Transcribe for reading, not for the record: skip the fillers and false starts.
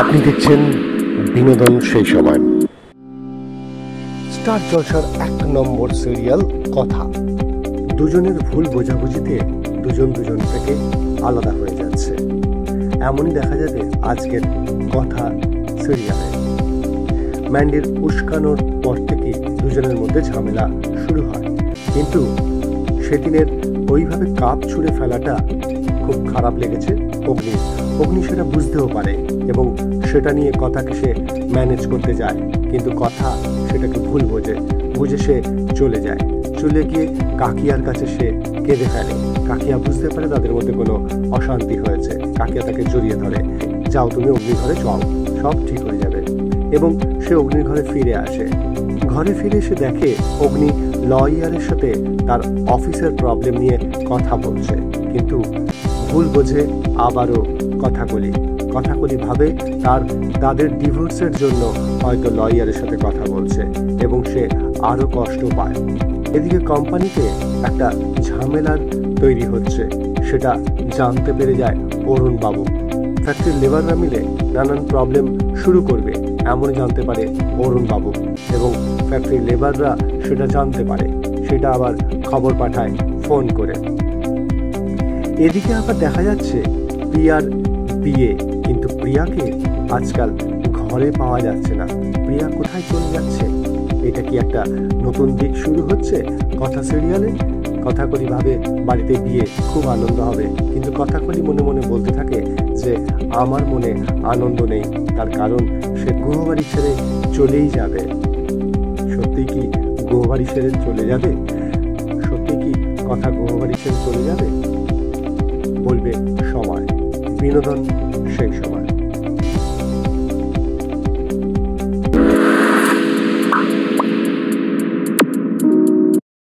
আপনি দেখছেন বিনোদন সেই সময়। স্টার জলসার ১ নম্বর সিরিয়াল কথা। দুজনের ভুল বোঝাবুঝিতে দুজন থেকে আলাদা হয়ে যাচ্ছে। এমনই দেখা যাবে আজকের কথা সিরিয়ালে। ম্যান্ডির উস্কানোর পর থেকে দুজনের মধ্যে ঝামেলা শুরু হয়, কিন্তু সেদিনের ওইভাবে কাপ ছুঁড়ে ফেলাটা খুব খারাপ লেগেছে অগ্নি সেটা বুঝতেও পারে এবং সেটা নিয়ে কথাকে সে ম্যানেজ করতে যায়, কিন্তু কথা সেটাকে ভুল বুঝে সে চলে গিয়ে কাকিয়ার কাছে সে কেঁদে ফেলে। কাকিয়া বুঝতে পারে তাদের মধ্যে কোনো অশান্তি হয়েছে। কাকিয়া তাকে জড়িয়ে ধরে, যাও তুমি অগ্নির ঘরে যাও, সব ঠিক হয়ে যাবে। এবং সে অগ্নির ঘরে ফিরে আসে। ঘরে ফিরে এসে দেখে অগ্নি লয়ারের সাথে তার অফিসের প্রবলেম নিয়ে কথা বলছে, কিন্তু ভুল বোঝে আবারও কথাকলি ভাবে তাদের ডিভোর্সের জন্য হয়তো লয়ারের সাথে কথা বলছে এবং সে আরো কষ্ট পায়। এদিকে কোম্পানিতে একটা ঝামেলার তৈরি হচ্ছে, সেটা জানতে পেরে যায় অরুণ বাবু। ফ্যাক্টরির লেবাররা মিলে নানান প্রবলেম শুরু করবে এমন জানতে পারে অরুণ বাবু, এবং ফ্যাক্টরির লেবাররা সেটা জানতে পারে, সেটা আবার খবর পাঠায় ফোন করে। এদিকে আবার দেখা যাচ্ছে প্রিয়ার বিয়ে, কিন্তু প্রিয়াকে আজকাল ঘরে পাওয়া যাচ্ছে না। প্রিয়া কোথায় চলে যাচ্ছে? এটা কি একটা নতুন দিক শুরু হচ্ছে কথা সিরিয়ালে? কথাকলি ভাবে বাড়িতে বিয়ে, খুব আনন্দ হবে, কিন্তু কথাকলি মনে মনে বলতে থাকে যে আমার মনে আনন্দ নেই, তার কারণ সে গুহবাড়ি ছেড়ে চলেই যাবে। সত্যি কি গুহবাড়ি ছেড়ে চলে যাবে? সত্যি কি কথা গুহবাড়ি ছেড়ে চলে যাবে? বলবে সময়। বিনোদন সেই সময়।